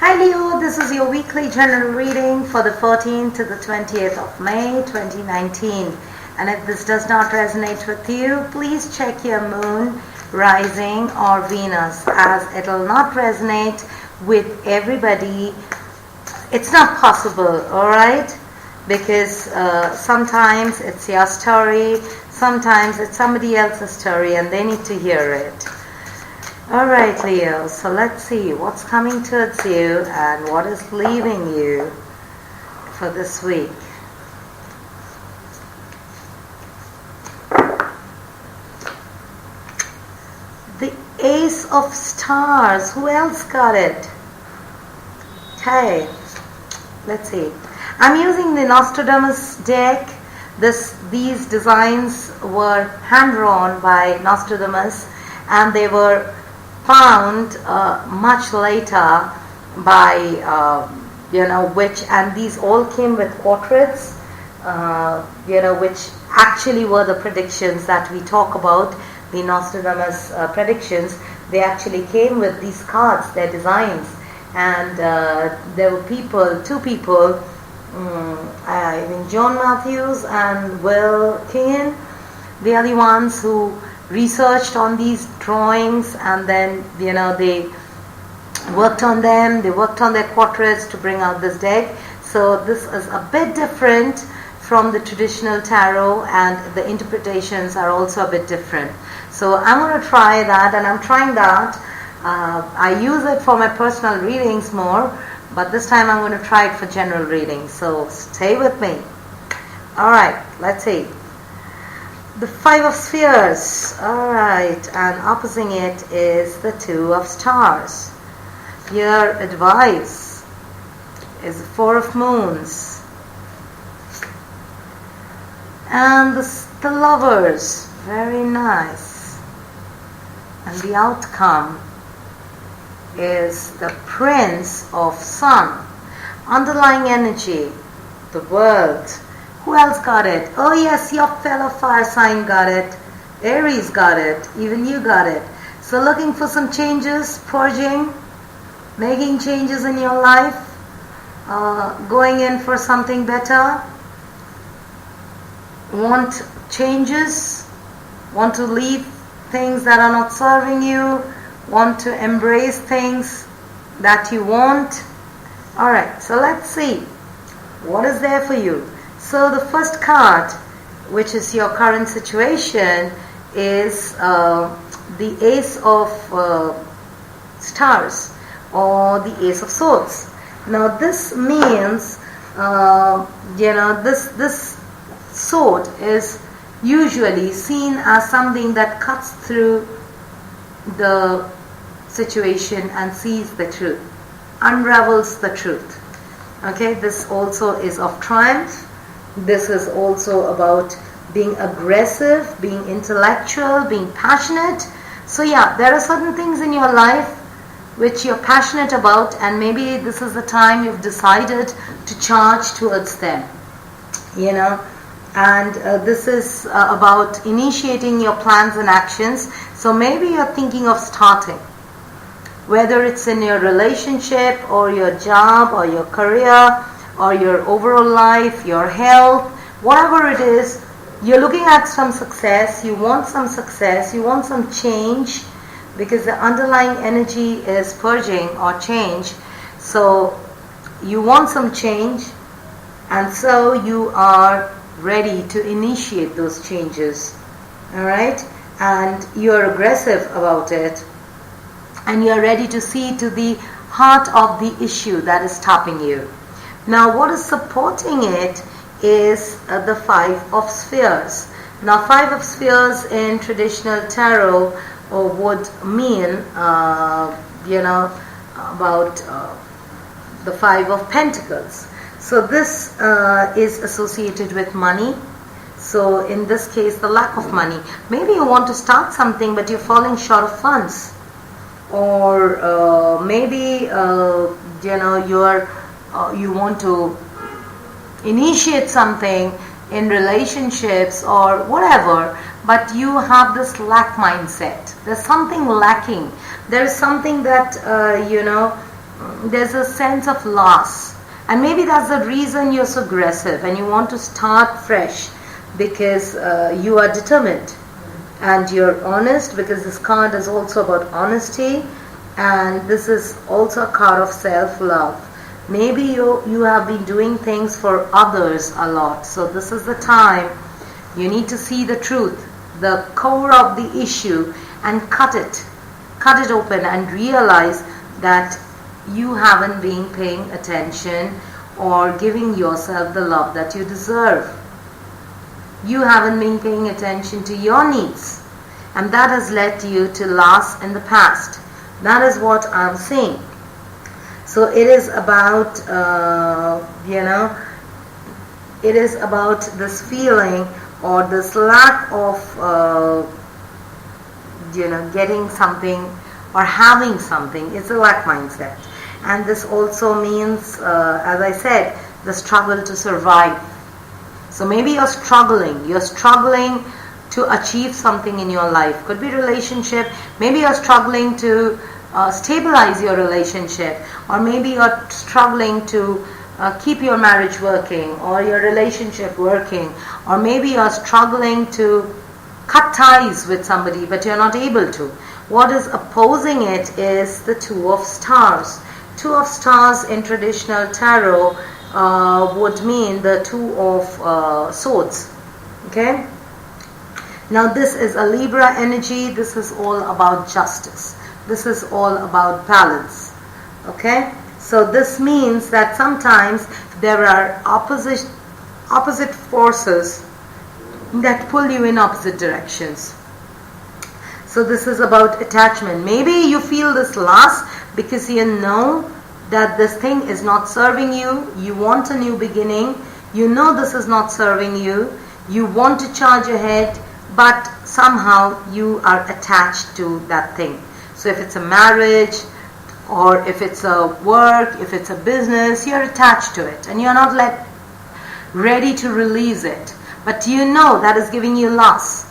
Hi Leo, this is your weekly general reading for the 14th to the 20th of May 2019. And if this does not resonate with you, please check your moon, rising or Venus, as it will not resonate with everybody. It's not possible, alright? Because sometimes it's your story, sometimes it's somebody else's story and they need to hear it. Alright Leo, so let's see what's coming towards you and what is leaving you for this week. The Ace of Stars, who else got it? Okay, let's see. I'm using the Nostradamus deck. These designs were hand-drawn by Nostradamus and they were found much later by and these all came with portraits which actually were the predictions that we talk about, the Nostradamus predictions. They actually came with these cards, their designs, and there were two people, I think John Matthews and Will Kingan, they are the ones who researched on these drawings, and then they worked on them, they worked on their portraits to bring out this deck. So this is a bit different from the traditional tarot, and the interpretations are also a bit different. So I'm going to try that, and I'm trying that. I use it for my personal readings more, but this time I'm going to try it for general readings, so stay with me. Alright, let's see. The Five of Spheres, alright, and opposing it is the Two of Stars. Your advice is the Four of Moons. And the Lovers, very nice. And the outcome is the Prince of Sun. Underlying energy, the World. Who else got it? Oh yes, your fellow fire sign got it. Aries got it. Even you got it. So looking for some changes, purging, making changes in your life, going in for something better. Want changes, want to leave things that are not serving you, want to embrace things that you want. Alright, so let's see what is there for you. So the first card, which is your current situation, is the Ace of Stars or the Ace of Swords. Now this means, this sword is usually seen as something that cuts through the situation and sees the truth, unravels the truth. Okay, this also is of triumph. This is also about being aggressive, being intellectual, being passionate. So yeah, there are certain things in your life which you're passionate about, and maybe this is the time you've decided to charge towards them. And this is about initiating your plans and actions. So maybe you're thinking of starting, whether it's in your relationship or your job or your career or your overall life, your health, whatever it is, you're looking at some success, you want some change, because the underlying energy is purging or change. So you want some change, and so you are ready to initiate those changes. Alright? And you're aggressive about it, and you're ready to see to the heart of the issue that is stopping you. Now what is supporting it is the Five of Spheres. Now Five of Spheres in traditional tarot would mean about the Five of Pentacles. So this is associated with money. So in this case, the lack of money. Maybe you want to start something but you're falling short of funds, or maybe you want to initiate something in relationships or whatever, but you have this lack mindset. There's something lacking. There is something that there's a sense of loss. And maybe that's the reason you're so aggressive and you want to start fresh, because you are determined and you're honest, because this card is also about honesty, and this is also a card of self-love. Maybe you have been doing things for others a lot, so this is the time you need to see the truth, the core of the issue, and cut it open and realize that you haven't been paying attention or giving yourself the love that you deserve. You haven't been paying attention to your needs, and that has led you to loss in the past. That is what I'm seeing. So it is about, it is about this feeling or this lack of, getting something or having something. It's a lack mindset. And this also means, as I said, the struggle to survive. So maybe you're struggling to achieve something in your life. Could be relationship. Maybe you're struggling to stabilize your relationship, or maybe you're struggling to keep your marriage working or your relationship working, or maybe you're struggling to cut ties with somebody but you're not able to. What is opposing it is the Two of Stars. Two of Stars in traditional tarot would mean the Two of Swords. Okay? Now this is a Libra energy. This is all about justice. This is all about balance. Okay? So this means that sometimes there are opposite forces that pull you in opposite directions. So this is about attachment. Maybe you feel this loss because you know that this thing is not serving you. You want a new beginning. You know this is not serving you. You want to charge ahead, but somehow you are attached to that thing. So if it's a marriage, or if it's a work, if it's a business, you're attached to it and you're not ready to release it. But you know that is giving you loss.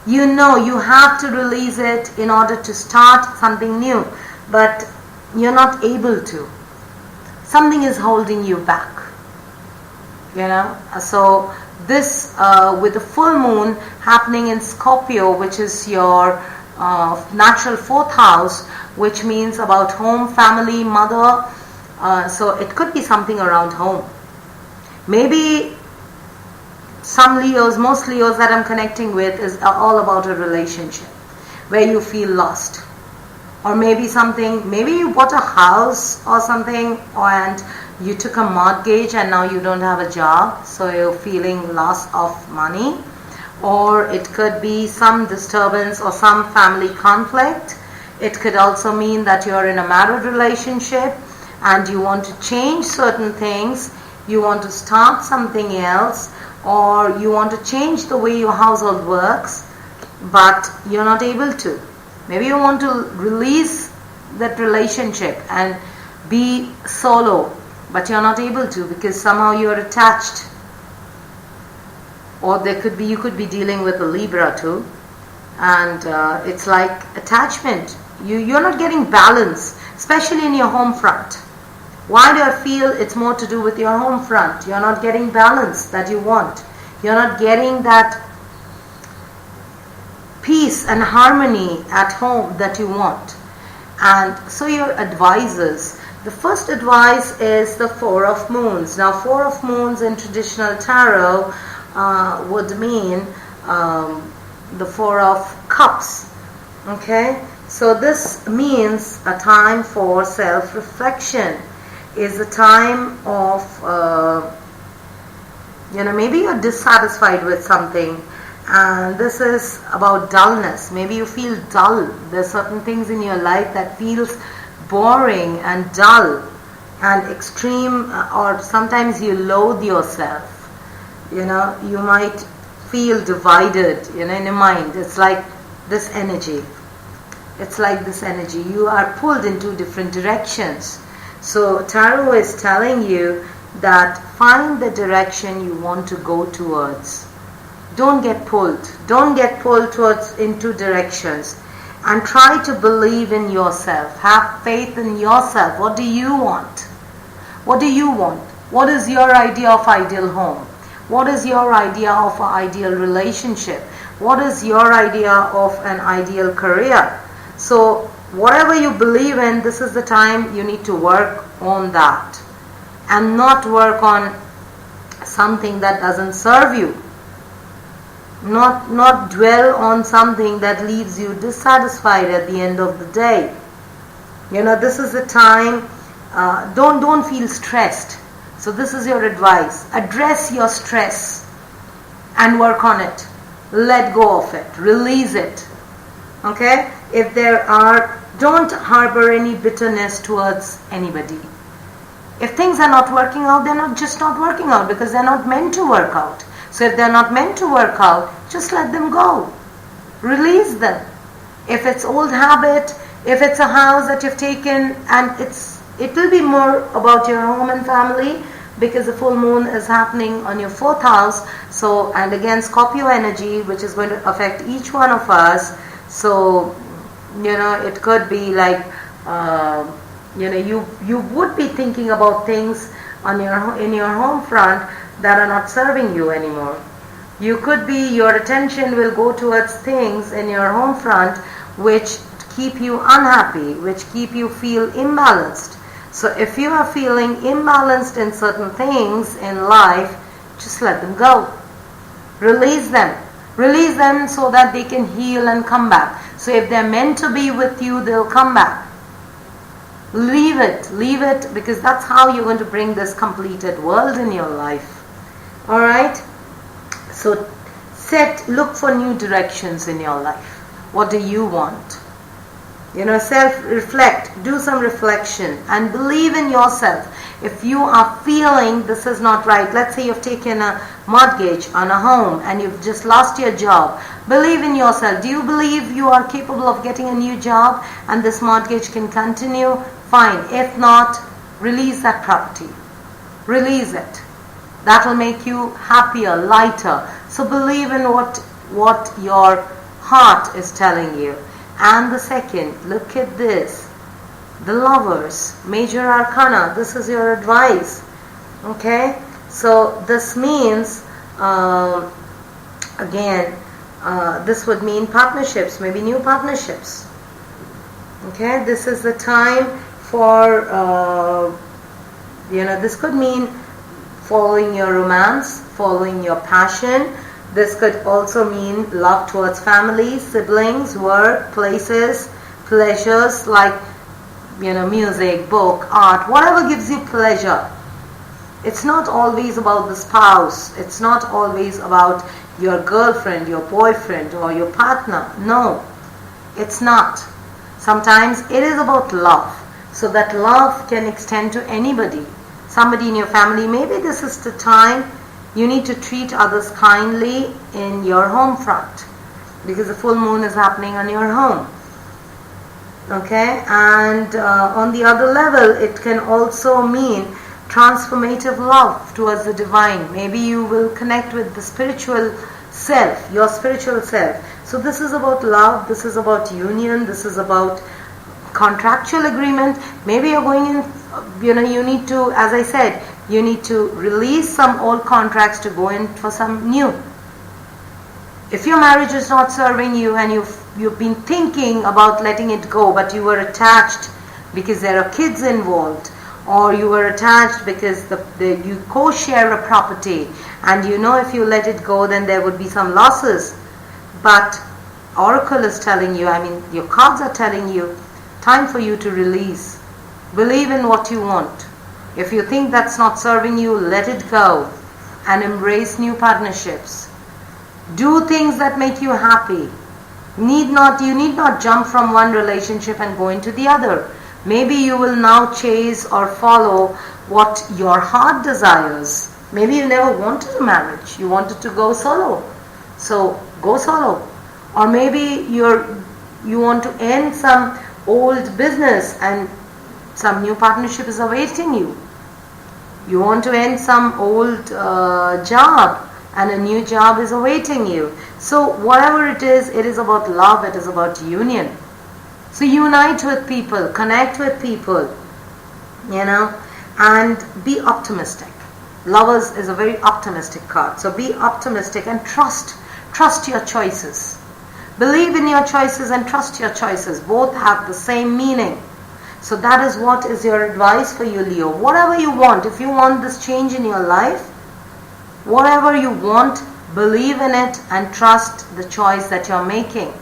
You know you have to release it in order to start something new, but you're not able to. Something is holding you back. So this with the full moon happening in Scorpio, which is your natural 4th house, which means about home, family, mother. So it could be something around home. Maybe some Leos, most Leos that I'm connecting with is all about a relationship where you feel lost. Or maybe you bought a house or something, and you took a mortgage and now you don't have a job, so you're feeling loss of money. Or it could be some disturbance or some family conflict. It could also mean that you're in a married relationship and you want to change certain things, you want to start something else, or you want to change the way your household works, but you're not able to. Maybe you want to release that relationship and be solo, but you're not able to because somehow you're attached. Or you could be dealing with a Libra too, and it's like attachment. You're not getting balance, especially in your home front. Why do I feel it's more to do with your home front? You're not getting balance that you want. You're not getting that peace and harmony at home that you want. And so your advisors. The first advice is the Four of Moons. Now, Four of Moons in traditional tarot would mean the Four of Cups. Okay? So this means a time for self-reflection. Is a time of, maybe you're dissatisfied with something, and this is about dullness. Maybe you feel dull. There's certain things in your life that feels boring and dull and extreme, or sometimes you loathe yourself. You might feel divided, in your mind. It's like this energy. You are pulled in two different directions. So tarot is telling you that find the direction you want to go towards. Don't get pulled. Don't get pulled in two directions. and try to believe in yourself. Have faith in yourself. What do you want? What do you want? What is your idea of ideal home? What is your idea of an ideal relationship? What is your idea of an ideal career? So whatever you believe in, this is the time you need to work on that, and not work on something that doesn't serve you. Not dwell on something that leaves you dissatisfied at the end of the day. This is the time. Don't feel stressed. So this is your advice. Address your stress and work on it. Let go of it. Release it. Okay? If don't harbor any bitterness towards anybody. If things are not working out, they're not working out because they're not meant to work out. So if they're not meant to work out, just let them go. Release them. If it's old habit, if it's a house that you've taken, and it will be more about your home and family, because the full moon is happening on your 4th house. So, and again, Scorpio energy, which is going to affect each one of us. So, it could be like, you would be thinking about things in your home front that are not serving you anymore. Your attention will go towards things in your home front which keep you unhappy, which keep you feel imbalanced. So if you are feeling imbalanced in certain things in life, just let them go. Release them. Release them so that they can heal and come back. So if they're meant to be with you, they'll come back. Leave it, because that's how you're going to bring this completed world in your life. Alright? So look for new directions in your life. What do you want? Self-reflect, do some reflection, and believe in yourself. If you are feeling this is not right, let's say you've taken a mortgage on a home and you've just lost your job, believe in yourself. Do you believe you are capable of getting a new job and this mortgage can continue? Fine. If not, release that property. Release it. That will make you happier, lighter. So believe in what your heart is telling you. And the second, look at this. The Lovers, Major Arcana. This is your advice. Okay? So this means, this would mean partnerships, maybe new partnerships. Okay? This is the time for, this could mean following your romance, following your passion. This could also mean love towards family, siblings, work, places, pleasures like, music, book, art, whatever gives you pleasure. It's not always about the spouse. It's not always about your girlfriend, your boyfriend, or your partner. No, it's not. Sometimes it is about love. So that love can extend to anybody. Somebody in your family. Maybe this is the time you need to treat others kindly in your home front, because the full moon is happening on your home. Okay? And on the other level, it can also mean transformative love towards the divine. Maybe you will connect with the spiritual self, your spiritual self. So this is about love, this is about union, this is about contractual agreement. Maybe you're going in, you need to, as I said, you need to release some old contracts to go in for some new. If your marriage is not serving you and you've been thinking about letting it go, but you were attached because there are kids involved, or you were attached because you co-share a property, and if you let it go then there would be some losses. But Oracle is telling you, your cards are telling you, time for you to release. Believe in what you want. If you think that's not serving you, let it go and embrace new partnerships. Do things that make you happy. You need not jump from one relationship and go into the other. Maybe you will now chase or follow what your heart desires. Maybe you never wanted a marriage. You wanted to go solo. So go solo. Or maybe you want to end some old business and some new partnership is awaiting you. You want to end some old job and a new job is awaiting you. So whatever it is about love, it is about union. So unite with people, connect with people, and be optimistic. Lovers is a very optimistic card. So be optimistic and trust your choices. Believe in your choices and trust your choices. Both have the same meaning. So that is what is your advice for you, Leo. Whatever you want, if you want this change in your life, whatever you want, believe in it and trust the choice that you're making.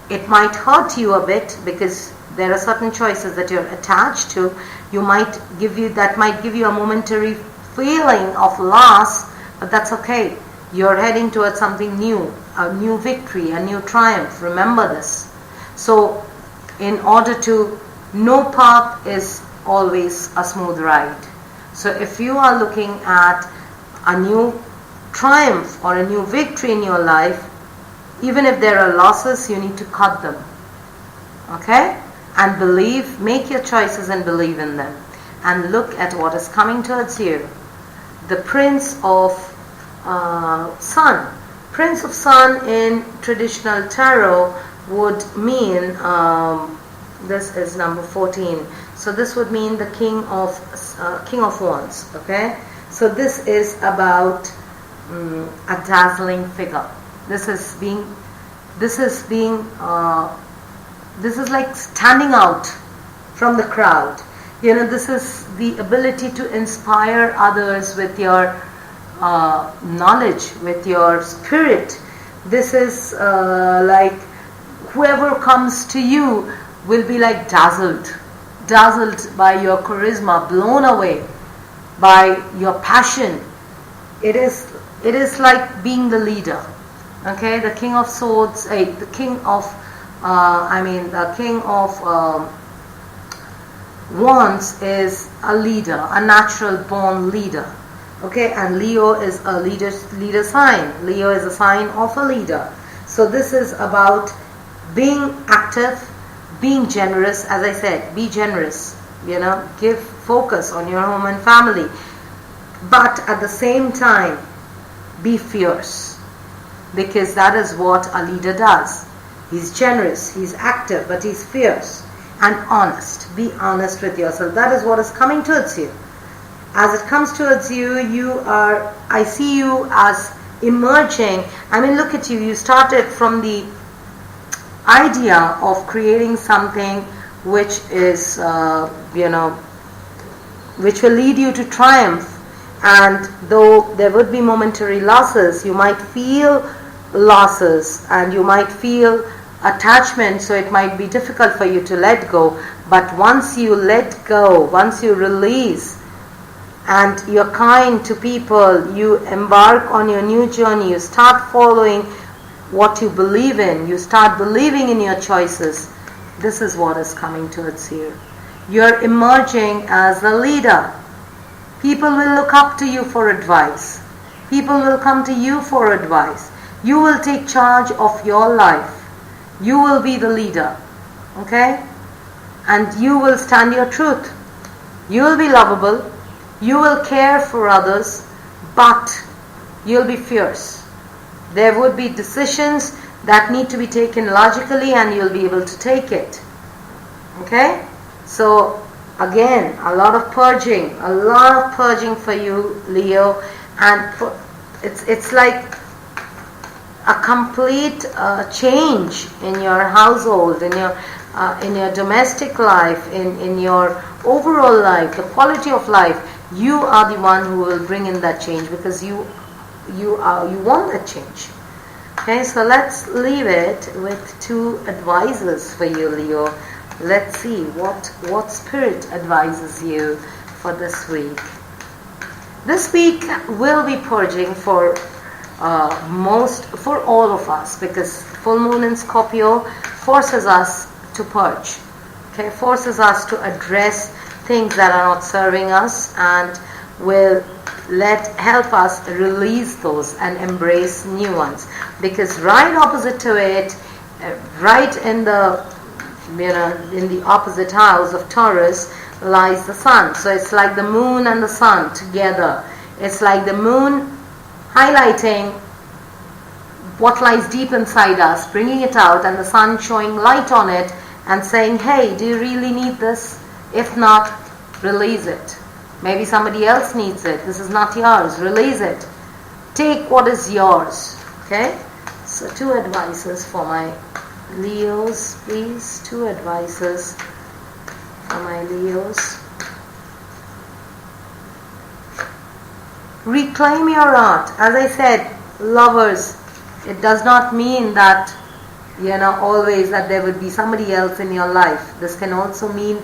It might hurt you a bit because there are certain choices that you're attached to. That might give you a momentary feeling of loss, but that's okay. You're heading towards something new, a new victory, a new triumph. Remember this. So in order to, no path is always a smooth ride. So if you are looking at a new triumph or a new victory in your life, even if there are losses, you need to cut them. Okay? And believe, make your choices and believe in them. And look at what is coming towards you. The Prince of Sun. Prince of Sun in traditional tarot would mean, this is number 14. So this would mean the King of Wands. Okay? So this is about a dazzling figure. This is like standing out from the crowd. This is the ability to inspire others with your knowledge, with your spirit. This is like whoever comes to you will be like dazzled by your charisma, blown away by your passion. It is like being the leader. Okay, the King of Swords, the King of Wands is a leader, a natural born leader. Okay, and Leo is a leader sign. Leo is a sign of a leader. So this is about being active, being generous. As I said, be generous. Give focus on your home and family. But at the same time, be fierce. Because that is what a leader does. He's generous, he's active, but he's fierce and honest. Be honest with yourself. That is what is coming towards you. As it comes towards you, I see you as emerging. Look at you. You started from the idea of creating something which is, which will lead you to triumph. And though there would be momentary losses, you might feel losses and you might feel attachment, so it might be difficult for you to let go. But once you let go, once you release and you're kind to people, you embark on your new journey, you start following what you believe in, you start believing in your choices, this is what is coming towards you. You're emerging as a leader. People will look up to you for advice. People will come to you for advice. You will take charge of your life. You will be the leader. Okay? And you will stand your truth. You will be lovable. You will care for others. But you'll be fierce. There would be decisions that need to be taken logically and you'll be able to take it. Okay? So, again, a lot of purging for you, Leo. And it's like a complete change in your household, in your domestic life, in your overall life, the quality of life. You are the one who will bring in that change because you want that change. Okay, so let's leave it with two advices for you, Leo. Let's see what spirit advises you for this week. This week will be purging for all of us, because full moon in Scorpio forces us to purge. Okay, forces us to address things that are not serving us and will help us release those and embrace new ones. Because right opposite to it, right in the opposite house of Taurus lies the sun. So it's like the moon and the sun together. It's like the moon highlighting what lies deep inside us, bringing it out, and the sun showing light on it and saying, hey, do you really need this? If not, release it. Maybe somebody else needs it. This is not yours. Release it. Take what is yours. Okay? So 2 advices for my Leos, please. 2 advices for my Leos. Reclaim your art. As I said, lovers, it does not mean that, always that there would be somebody else in your life. This can also mean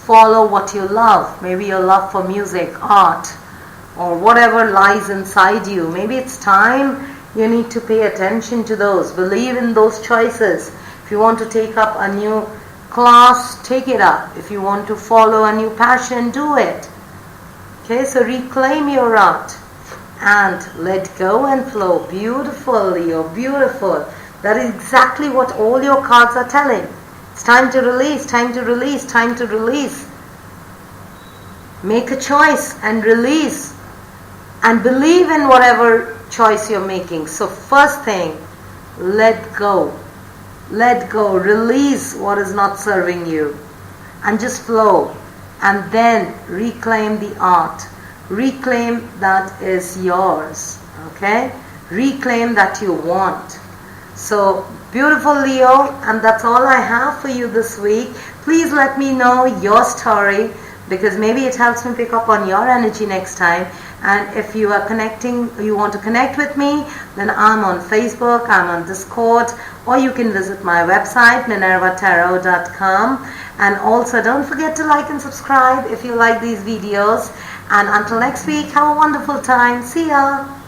follow what you love. Maybe your love for music, art, or whatever lies inside you. Maybe it's time you need to pay attention to those. Believe in those choices. If you want to take up a new class, take it up. If you want to follow a new passion, do it. Okay, so reclaim your art and let go and flow. Beautiful, Leo, beautiful. That is exactly what all your cards are telling. It's time to release, time to release, time to release. Make a choice and release. And believe in whatever choice you're making. So first thing, let go. Let go. Release what is not serving you. And just flow. And then reclaim the art. Reclaim that is yours. Okay? Reclaim that you want. So, beautiful Leo, and that's all I have for you this week. Please let me know your story, because maybe it helps me pick up on your energy next time. And if you are you want to connect with me, then I'm on Facebook, I'm on Discord, or you can visit my website, minervatarot.com. And also don't forget to like and subscribe if you like these videos. And until next week, have a wonderful time. See ya.